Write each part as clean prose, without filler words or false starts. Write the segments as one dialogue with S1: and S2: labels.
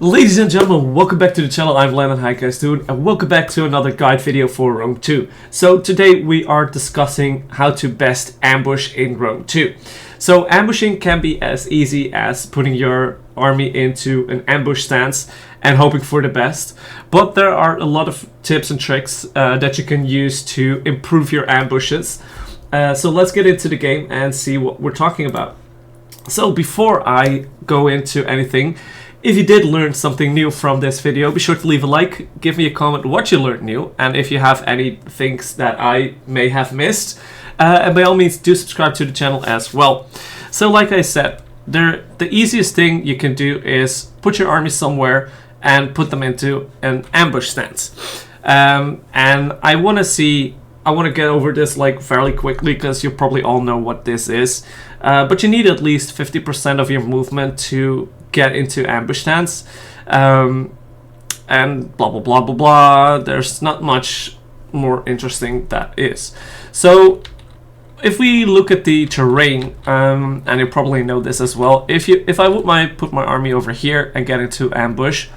S1: Ladies and gentlemen, welcome back to the channel. I'm Lennon Highcast, and welcome back to another guide video for Rome 2. So today we are discussing how to best ambush in Rome 2. So ambushing can be as easy as putting your army into an ambush stance and hoping for the best, but there are a lot of tips and tricks that you can use to improve your ambushes. So let's get into the game and see what we're talking about. So before I go into anything, if you did learn something new from this video, be sure to leave a like, give me a comment what you learned new, and if you have any things that I may have missed, and by all means do subscribe to the channel as well. So like I said, the easiest thing you can do is put your army somewhere and put them into an ambush stance. And I want to get over this like fairly quickly because you probably all know what this is. But you need at least 50% of your movement to get into ambush stance. And blah, blah, blah, blah, blah. There's not much more interesting that is. So if we look at the terrain, and you probably know this as well, if I would put my army over here and get into ambush,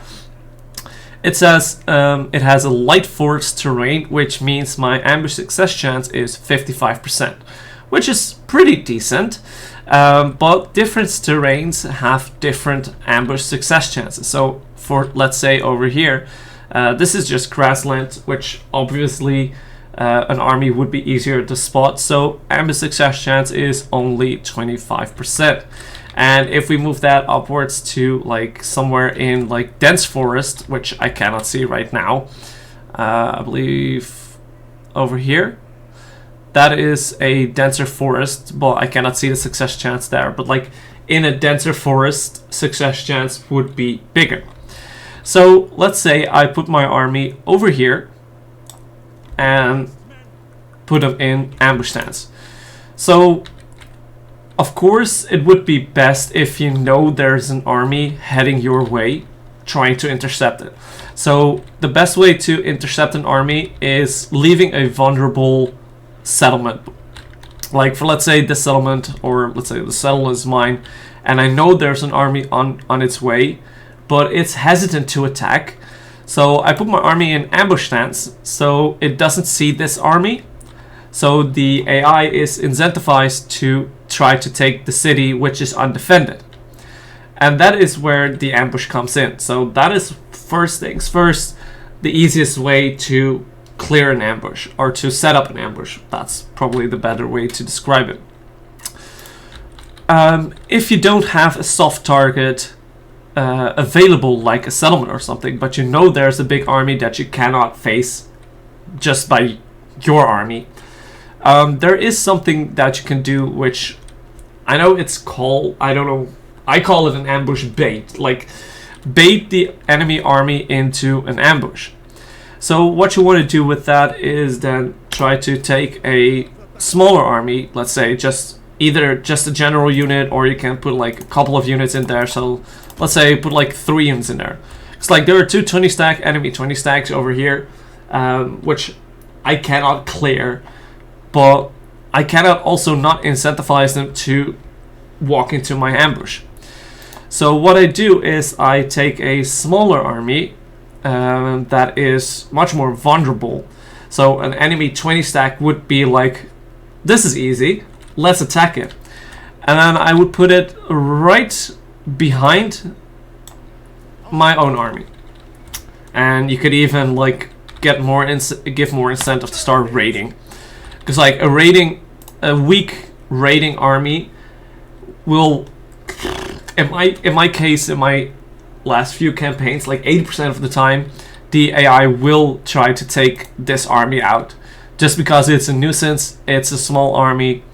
S1: it says it has a light forest terrain, which means my ambush success chance is 55%, which is pretty decent. But different terrains have different ambush success chances. So for, let's say over here, this is just grassland, which obviously an army would be easier to spot. So ambush success chance is only 25%. And if we move that upwards to like somewhere in like dense forest, which I cannot see right now, I believe over here, that is a denser forest, but I cannot see the success chance there. But like in a denser forest, success chance would be bigger. So let's say I put my army over here and put them in ambush stance. So of course, it would be best if you know there's an army heading your way, trying to intercept it. So the best way to intercept an army is leaving a vulnerable settlement. Like for, let's say, this settlement, or let's say the settlement is mine, and I know there's an army on its way, but it's hesitant to attack. So I put my army in ambush stance, so it doesn't see this army. So the AI is incentivized to try to take the city which is undefended. And that is where the ambush comes in. So that is, first things first, the easiest way to clear an ambush, or to set up an ambush. That's probably the better way to describe it. If you don't have a soft target available, like a settlement or something, but you know there's a big army that you cannot face just by your army, there is something that you can do, which I know it's called, I don't know, I call it an ambush bait. Like, bait the enemy army into an ambush. So what you want to do with that is then try to take a smaller army, let's say either just a general unit, or you can put like a couple of units in there. So let's say put like 3 units in there. It's like there are 2 20 stack enemy 20 stacks over here, which I cannot clear, but I cannot also not incentivize them to walk into my ambush. So what I do is I take a smaller army that is much more vulnerable. So an enemy 20 stack would be like, this is easy, let's attack it. And then I would put it right behind my own army. And you could even like give more incentive to start raiding. Because like a weak raiding army will, in my case, in my last few campaigns, like 80% of the time, the AI will try to take this army out, just because it's a nuisance, it's a small army.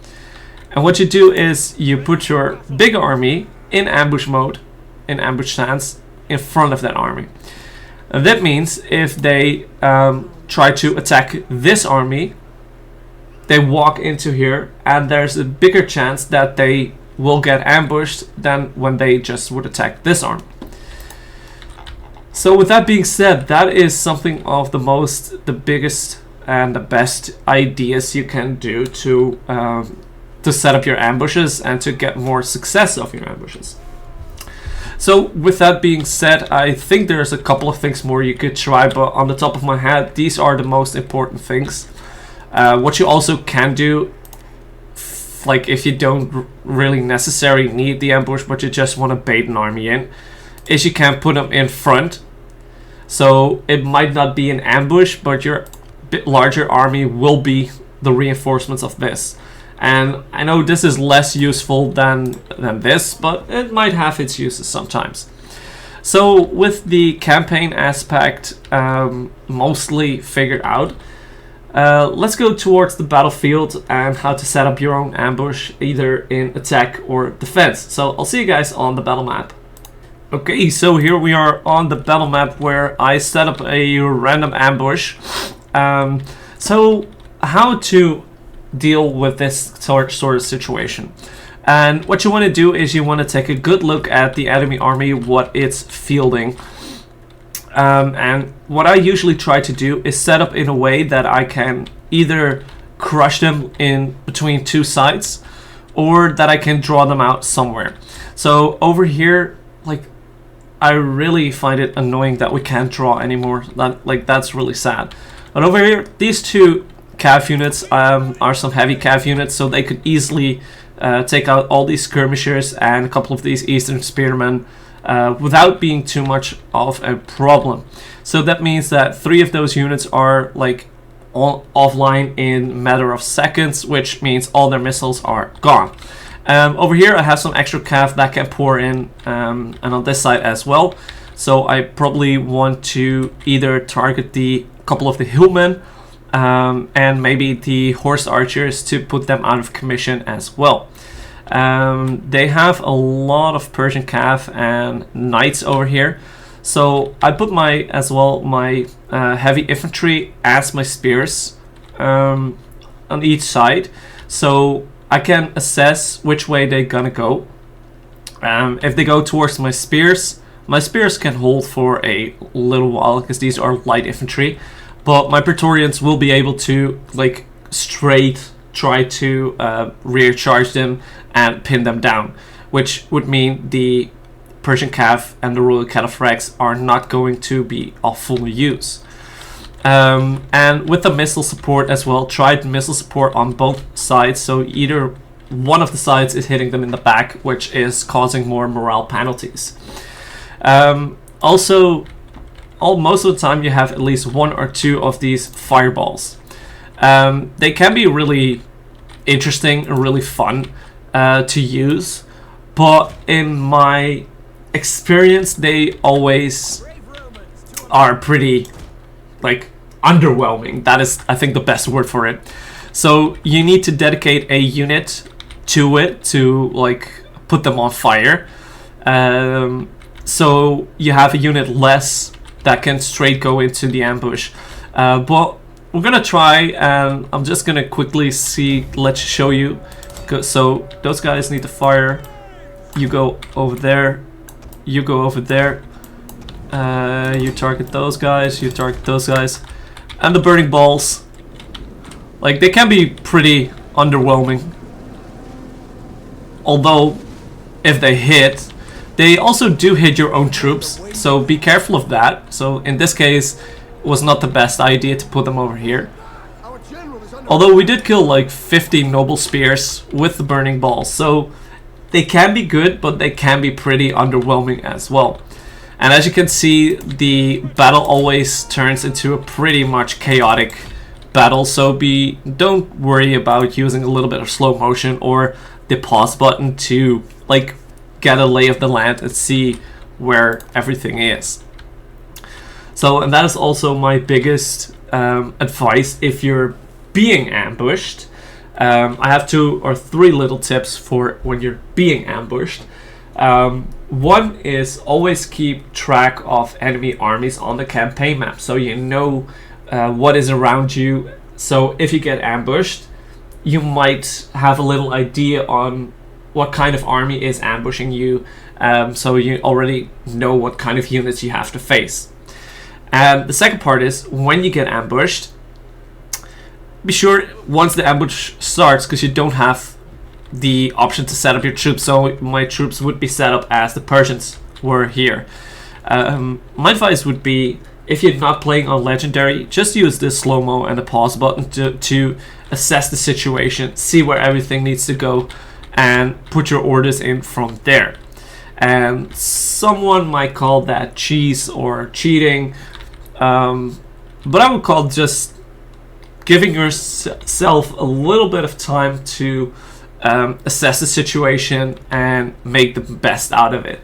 S1: And what you do is you put your big army in ambush mode, in ambush stance, in front of that army. And that means if they try to attack this army, they walk into here, and there's a bigger chance that they will get ambushed than when they just would attack this army. So with that being said, that is something of the biggest and the best ideas you can do to set up your ambushes and to get more success of your ambushes. So with that being said, I think there's a couple of things more you could try, but on the top of my head, these are the most important things. What you also can do, like if you don't really necessarily need the ambush, but you just want to bait an army in, is you can put them in front. So it might not be an ambush, but your bit larger army will be the reinforcements of this. And I know this is less useful than this, but it might have its uses sometimes. So with the campaign aspect mostly figured out, let's go towards the battlefield and how to set up your own ambush, either in attack or defense. So I'll see you guys on the battle map. Okay, so here we are on the battle map where I set up a random ambush. So how to deal with this sort of situation? And what you want to do is you want to take a good look at the enemy army, what it's fielding. And what I usually try to do is set up in a way that I can either crush them in between two sides, or that I can draw them out somewhere. So over here, like, I really find it annoying that we can't draw anymore. That's really sad. But over here, these two cav units are some heavy cav units, so they could easily take out all these skirmishers and a couple of these eastern spearmen without being too much of a problem. So that means that 3 of those units are like all offline in a matter of seconds, which means all their missiles are gone. Over here I have some extra cav that can pour in, and on this side as well. So I probably want to either target the couple of the hillmen and maybe the horse archers to put them out of commission as well. They have a lot of Persian cav and knights over here, so I put my heavy infantry as my spears on each side, so I can assess which way they're gonna go. If they go towards my spears can hold for a little while because these are light infantry, but my Praetorians will be able to like straight try to rear charge them and pin them down, which would mean the Persian cav and the Royal Cataphracts are not going to be of full use. And with the missile support as well, tried missile support on both sides, so either one of the sides is hitting them in the back, which is causing more morale penalties. Also, most of the time you have at least 1 or 2 of these fireballs. They can be really interesting and really fun to use, but in my experience they always are pretty like underwhelming. That is, I think, the best word for it. So you need to dedicate a unit to it to like put them on fire. So you have a unit less that can straight go into the ambush. But we're gonna try, and I'm just gonna quickly show you. So those guys need to fire. You go over there. You go over there. You target those guys. You target those guys. And the burning balls, like, they can be pretty underwhelming. Although, if they hit, they also do hit your own troops, so be careful of that. So in this case, it was not the best idea to put them over here. Although we did kill like 50 noble spears with the burning balls, so they can be good, but they can be pretty underwhelming as well. And as you can see, the battle always turns into a pretty much chaotic battle, so don't worry about using a little bit of slow motion or the pause button to like get a lay of the land and see where everything is. So, and that is also my biggest advice if you're being ambushed. I have 2 or 3 little tips for when you're being ambushed. One is always keep track of enemy armies on the campaign map, so you know what is around you. So if you get ambushed, you might have a little idea on what kind of army is ambushing you, so you already know what kind of units you have to face. And the second part is, when you get ambushed, be sure once the ambush starts, because you don't have the option to set up your troops, so my troops would be set up as the Persians were here. My advice would be, if you're not playing on Legendary, just use the slow-mo and the pause button to assess the situation, see where everything needs to go, and put your orders in from there. And someone might call that cheese or cheating, but I would call just giving yourself a little bit of time to assess the situation and make the best out of it.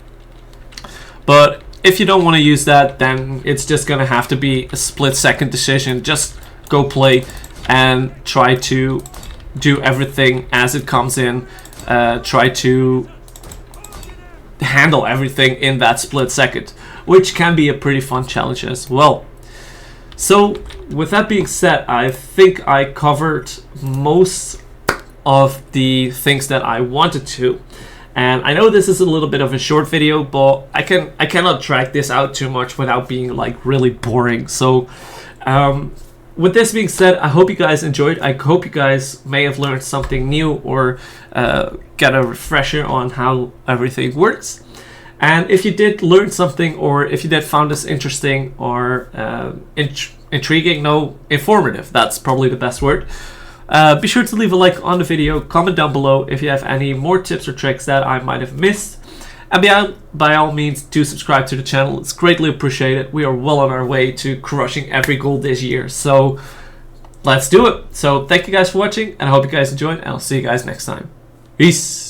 S1: But if you don't want to use that, then it's just gonna have to be a split-second decision. Just go play and try to do everything as it comes in. Try to handle everything in that split second, which can be a pretty fun challenge as well. So with that being said, I think I covered most of the things that I wanted to. And I know this is a little bit of a short video, but I cannot drag this out too much without being like really boring. So with this being said, I hope you guys enjoyed. I hope you guys may have learned something new or get a refresher on how everything works. And if you did learn something, or if you did found this interesting or intriguing, no, informative, that's probably the best word. Be sure to leave a like on the video, comment down below if you have any more tips or tricks that I might have missed. And by all means, do subscribe to the channel. It's greatly appreciated. We are well on our way to crushing every goal this year. So let's do it. So thank you guys for watching, and I hope you guys enjoyed, and I'll see you guys next time. Peace.